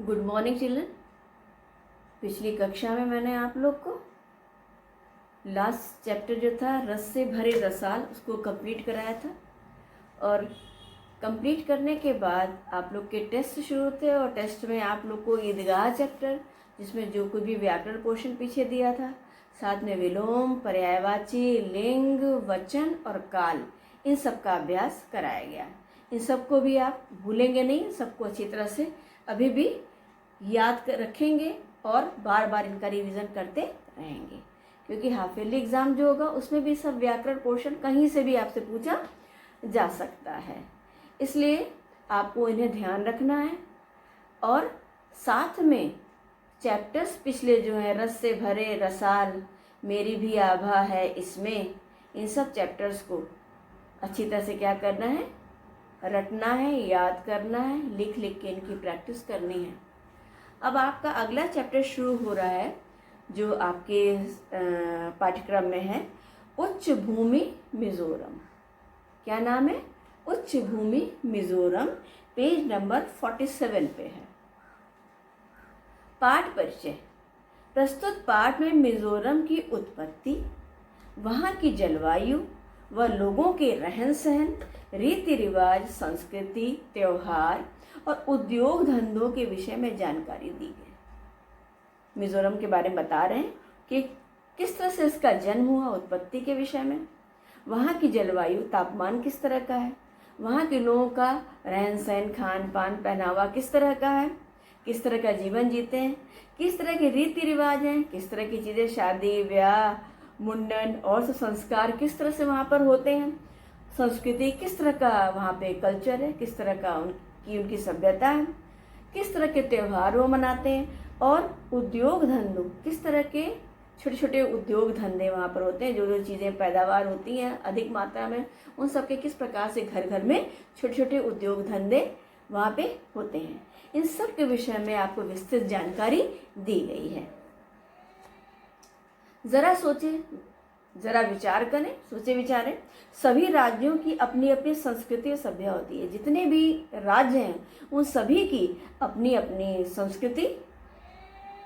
Good morning children. पिछली कक्षा में मैंने आप लोग को लास्ट चैप्टर जो था रस से भरे रसाल उसको कंप्लीट कराया था और कंप्लीट करने के बाद आप लोग के टेस्ट शुरू थे और टेस्ट में आप लोग को ईदगाह चैप्टर जिसमें जो कुछ भी व्याकरण पोर्शन पीछे दिया था, साथ में विलोम, पर्यायवाची, लिंग, वचन और काल, इन सब का अभ्यास कराया गया। इन सबको भी आप भूलेंगे नहीं, सबको अच्छी तरह से अभी भी याद रखेंगे और बार बार इनका रिवीजन करते रहेंगे, क्योंकि हाफ ईयरली एग्ज़ाम जो होगा उसमें भी सब व्याकरण पोर्शन कहीं से भी आपसे पूछा जा सकता है। इसलिए आपको इन्हें ध्यान रखना है और साथ में चैप्टर्स पिछले जो हैं रस से भरे रसाल, मेरी भी आभा है इसमें, इन सब चैप्टर्स को अच्छी तरह से क्या करना है, रटना है, याद करना है, लिख लिख के इनकी प्रैक्टिस करनी है। अब आपका अगला चैप्टर शुरू हो रहा है जो आपके पाठ्यक्रम में है, उच्च भूमि मिजोरम। क्या नाम है? उच्च भूमि मिजोरम, पेज नंबर 47 पे है। पाठ परिचय। प्रस्तुत पाठ में मिजोरम की उत्पत्ति, वहाँ की जलवायु व लोगों के रहन सहन, रीति रिवाज, संस्कृति, त्योहार और उद्योग धंधों के विषय में जानकारी दी गई। मिजोरम के बारे में बता रहे हैं कि किस तरह से इसका जन्म हुआ, उत्पत्ति के विषय में, वहाँ की जलवायु, तापमान किस तरह का है, वहाँ के लोगों का रहन सहन, खान पान, पहनावा किस तरह का है, किस तरह का जीवन जीते हैं, किस तरह के रीति रिवाज हैं, किस तरह की चीज़ें, शादी ब्याह, मुंडन और सब संस्कार किस तरह से वहाँ पर होते हैं, संस्कृति किस तरह का वहाँ पे कल्चर है, किस तरह का उनकी सभ्यता है, किस तरह के त्यौहार वो मनाते हैं, और उद्योग धंधों किस तरह के छोटे छोटे उद्योग धंधे वहाँ पर होते हैं, जो जो चीज़ें पैदावार होती हैं अधिक मात्रा में, उन सब के किस प्रकार से घर घर में छोटे छोटे उद्योग धंधे वहाँ पे होते हैं। इन सब के विषय में आपको विस्तृत जानकारी दी गई है। ज़रा सोचें, ज़रा विचार करें, सोचे विचारें। सभी राज्यों की अपनी अपनी संस्कृति और सभ्यता होती है। जितने भी राज्य हैं उन सभी की अपनी अपनी संस्कृति,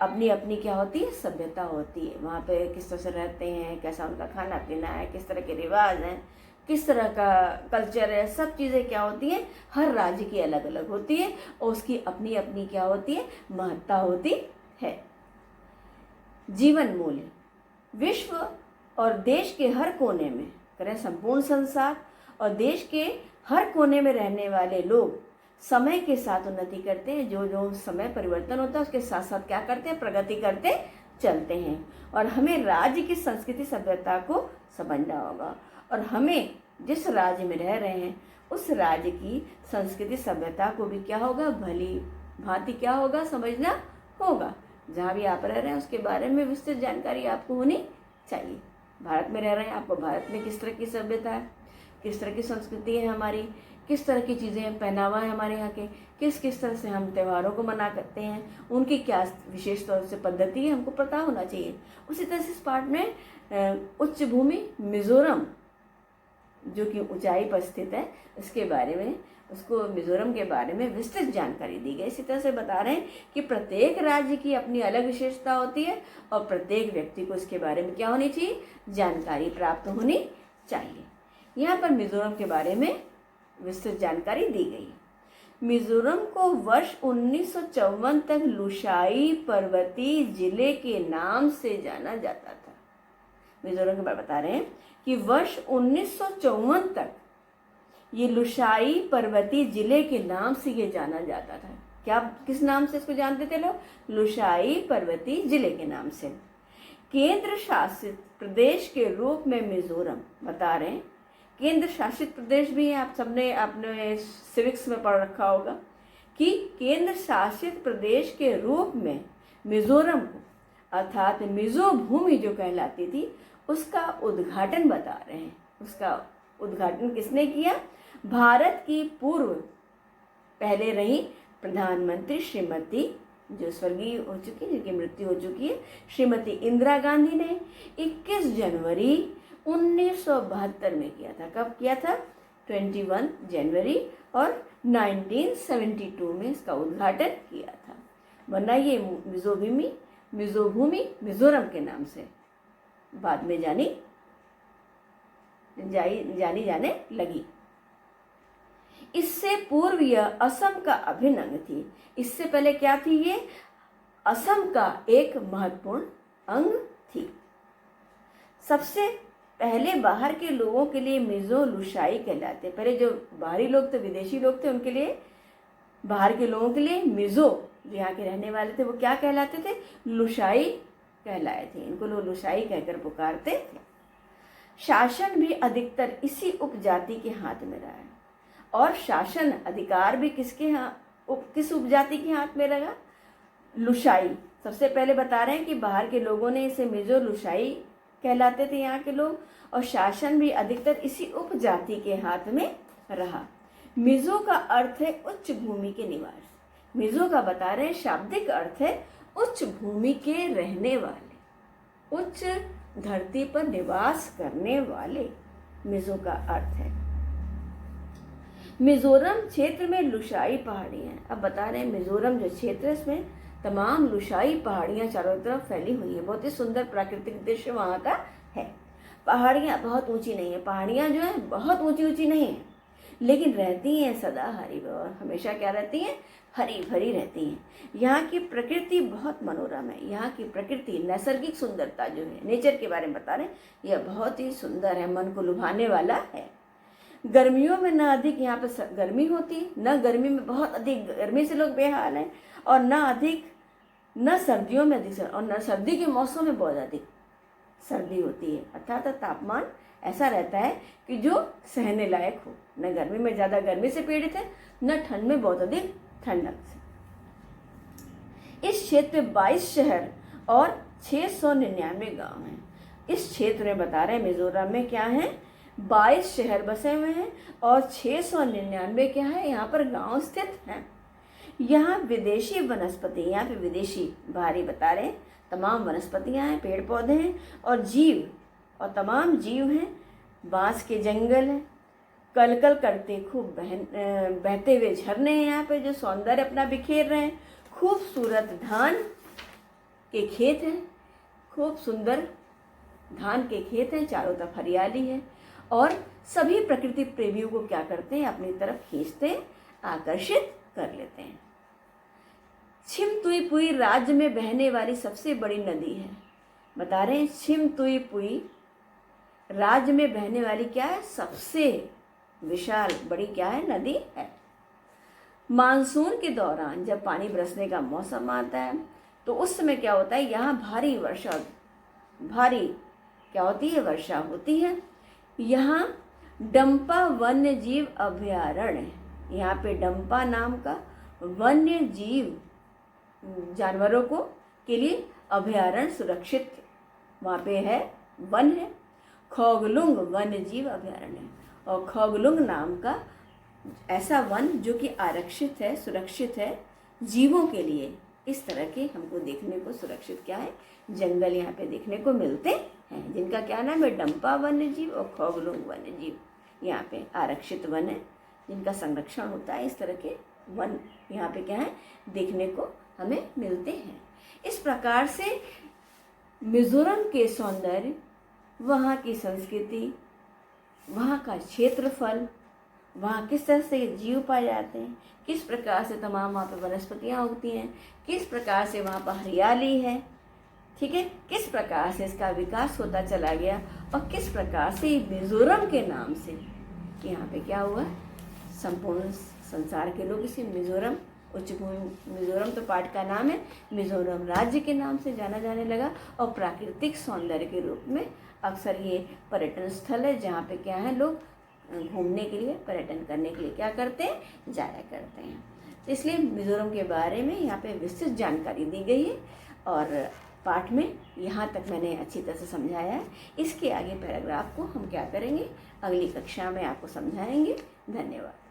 अपनी अपनी क्या होती है, सभ्यता होती है। वहाँ पे किस तरह से रहते हैं, कैसा उनका खाना पीना है, किस तरह के रिवाज हैं, किस तरह का कल्चर है, सब चीज़ें क्या होती हैं, हर राज्य की अलग अलग होती है और उसकी अपनी अपनी क्या होती है, महत्ता होती है। जीवन मूल्य। विश्व और देश के हर कोने में, करें संपूर्ण संसार और देश के हर कोने में रहने वाले लोग समय के साथ उन्नति करते हैं। जो जो समय परिवर्तन होता है उसके साथ साथ क्या करते हैं, प्रगति करते चलते हैं। और हमें राज्य की संस्कृति सभ्यता को समझना होगा और हमें जिस राज्य में रह रहे हैं उस राज्य की संस्कृति सभ्यता को भी क्या होगा, भली भांति क्या होगा, समझना होगा। जहाँ भी आप रह रहे हैं उसके बारे में विस्तृत जानकारी आपको होनी चाहिए। भारत में रह रहे हैं, आपको भारत में किस तरह की सभ्यता है, किस तरह की संस्कृति है हमारी, किस तरह की चीज़ें, पहनावा है हमारे यहाँ के, किस किस तरह से हम त्योहारों को मना करते हैं, उनकी क्या विशेष तौर से पद्धति है, हमको पता होना चाहिए। उसी तरह से इस पाठ में उच्च भूमि मिजोरम जो कि ऊंचाई पर स्थित है इसके बारे में, उसको मिजोरम के बारे में विस्तृत जानकारी दी गई। इसी तरह से बता रहे हैं कि प्रत्येक राज्य की अपनी अलग विशेषता होती है और प्रत्येक व्यक्ति को इसके बारे में क्या होनी चाहिए, जानकारी प्राप्त होनी चाहिए। यहाँ पर मिजोरम के बारे में विस्तृत जानकारी दी गई। मिजोरम को वर्ष 1954 तक लुशाई पर्वतीय जिले के नाम से जाना जाता था। मिजोरम के बारे में बता रहे हैं कि वर्ष 1954 तक ये लुशाई पर्वतीय जिले के नाम से ये जाना जाता था। क्या, किस नाम से इसको जानते थे लोग? लुशाई पर्वतीय जिले के नाम से। केंद्र शासित प्रदेश के रूप में मिजोरम, बता रहे हैं केंद्र शासित प्रदेश भी है। आप सबने आपने सिविक्स में पढ़ रखा होगा कि केंद्र शासित प्रदेश के रूप में मिजोरम को, अर्थात मिजो भूमि जो कहलाती थी, उसका उद्घाटन बता रहे हैं। उसका उद्घाटन किसने किया? भारत की पूर्व पहले रही प्रधानमंत्री श्रीमती, जो स्वर्गीय हो चुकी, जिनकी मृत्यु हो चुकी है, श्रीमती इंदिरा गांधी ने 21 जनवरी 1972 में किया था। कब किया था? 21 जनवरी और 1972 में इसका उद्घाटन किया था। वरना ये मिजोभूमि मिजोरम के नाम से बाद में जानी जाने लगी। इससे पूर्व यह असम का अभिन्न अंग थी। इससे पहले क्या थी? ये असम का एक महत्वपूर्ण अंग थी। सबसे पहले बाहर के लोगों के लिए मिजो लुशाई कहलाते। पहले जो बाहरी लोग थे, विदेशी लोग थे, उनके लिए, बाहर के लोगों के लिए मिजो, जो यहाँ के रहने वाले थे, वो क्या कहलाते थे? लुशाई कहलाए थे। इनको लोग लुशाई कहकर पुकारते थे। शासन भी अधिकतर इसी उपजाति के हाथ में रहा है, और शासन अधिकार भी किस उपजाति के हाथ में रहा? लुशाई। सबसे पहले बता रहे हैं कि बाहर के लोगों ने इसे मिजो लुशाई कहलाते थे यहाँ के लोग, और शासन भी अधिकतर इसी उपजाति के हाथ में रहा। मिजो का अर्थ है उच्च भूमि के निवास। मिजो का बता रहे हैं शाब्दिक अर्थ है उच्च भूमि के रहने वाले, उच्च धरती पर निवास करने वाले, मिजो का अर्थ है। मिजोरम क्षेत्र में लुशाई पहाड़ियाँ। अब बता रहे हैं मिजोरम जो क्षेत्र है, इसमें तमाम लुशाई पहाड़ियाँ चारों तरफ फैली हुई हैं। बहुत ही सुंदर प्राकृतिक दृश्य वहाँ का है। पहाड़ियाँ बहुत ऊंची नहीं है, पहाड़ियाँ जो है बहुत ऊंची नहीं है, लेकिन रहती हैं सदा हरी, और हमेशा क्या रहती हैं? हरी भरी रहती हैं। यहाँ की प्रकृति बहुत मनोरम है। यहाँ की प्रकृति, नैसर्गिक सुंदरता जो है, नेचर के बारे में बता रहे हैं, यह बहुत ही सुंदर है, मन को लुभाने वाला है। गर्मियों में न अधिक यहाँ पे गर्मी होती, न गर्मी में बहुत अधिक गर्मी से लोग बेहाल हैं, और न सर्दियों में अधिक, और न सर्दी के मौसम में बहुत अधिक सर्दी होती है। अर्थात तापमान ऐसा रहता है कि जो सहने लायक हो। न गर्मी में ज़्यादा गर्मी से पीड़ित है, न ठंड में बहुत अधिक ठंडक से। इस क्षेत्र में 22 शहर और 699 गांव हैं। इस क्षेत्र में बता रहे हैं मिजोरम में क्या है? 22 शहर बसे हुए हैं और 699 क्या है? यहाँ पर गांव स्थित हैं। यहाँ विदेशी वनस्पति, यहाँ पे विदेशी बाहरी बता रहे हैं, तमाम वनस्पतियाँ हैं, पेड़ पौधे हैं और जीव, और तमाम जीव हैं। बांस के जंगल हैं, कलकल करते खूब बहते हुए झरने हैं यहाँ पे जो सौंदर्य अपना बिखेर रहे हैं। खूबसूरत धान के खेत हैं, खूब सुंदर धान के खेत हैं, चारों तरफ हरियाली है, और सभी प्रकृति प्रेमियों को क्या करते हैं? अपनी तरफ खींचते हैं, आकर्षित कर लेते हैं। छिमतुईपुई राज्य में बहने वाली सबसे बड़ी नदी है। बता रहे हैं छिमतुईपुई राज्य में बहने वाली क्या है? सबसे विशाल बड़ी क्या है? नदी है। मानसून के दौरान जब पानी बरसने का मौसम आता है तो उस समय क्या होता है? यहाँ भारी क्या होती है? वर्षा होती है। यहाँ डंपा वन्य जीव अभयारण्य है। यहाँ पे डंपा नाम का वन्य जीव जानवरों को के लिए अभयारण्य सुरक्षित वहाँ पे है, वन है। खौगलुंग वन्य जीव अभयारण्य है, और खौगलुंग नाम का ऐसा वन जो कि आरक्षित है, सुरक्षित है जीवों के लिए। इस तरह के हमको देखने को सुरक्षित क्या है? जंगल यहाँ पे देखने को मिलते हैं, जिनका क्या नाम है? डंपा वन्य जीव और खौगलुंग वन्य जीव। यहाँ पे आरक्षित वन है जिनका संरक्षण होता है। इस तरह के वन यहाँ पे क्या है? देखने को हमें मिलते हैं। इस प्रकार से मिजोरम के सौंदर्य, वहाँ की संस्कृति, वहाँ का क्षेत्रफल, वहाँ किस तरह से जीव पाए जाते हैं, किस प्रकार से तमाम वहाँ पर वनस्पतियाँ उगती हैं, किस प्रकार से वहाँ पर हरियाली है, ठीक है, किस प्रकार से इसका विकास होता चला गया, और किस प्रकार से मिजोरम के नाम से यहाँ पे क्या हुआ? संपूर्ण संसार के लोग इसे मिजोरम, उच्च भूमि मिजोरम तो पार्ट का नाम है, मिजोरम राज्य के नाम से जाना जाने लगा। और प्राकृतिक सौंदर्य के रूप में अक्सर ये पर्यटन स्थल है जहाँ पे क्या है? लोग घूमने के लिए, पर्यटन करने के लिए क्या करते हैं? जाया करते हैं। इसलिए मिजोरम के बारे में यहाँ पे विस्तृत जानकारी दी गई है, और पाठ में यहाँ तक मैंने अच्छी तरह से समझाया है। इसके आगे पैराग्राफ को हम क्या करेंगे? अगली कक्षा में आपको समझाएंगे। धन्यवाद।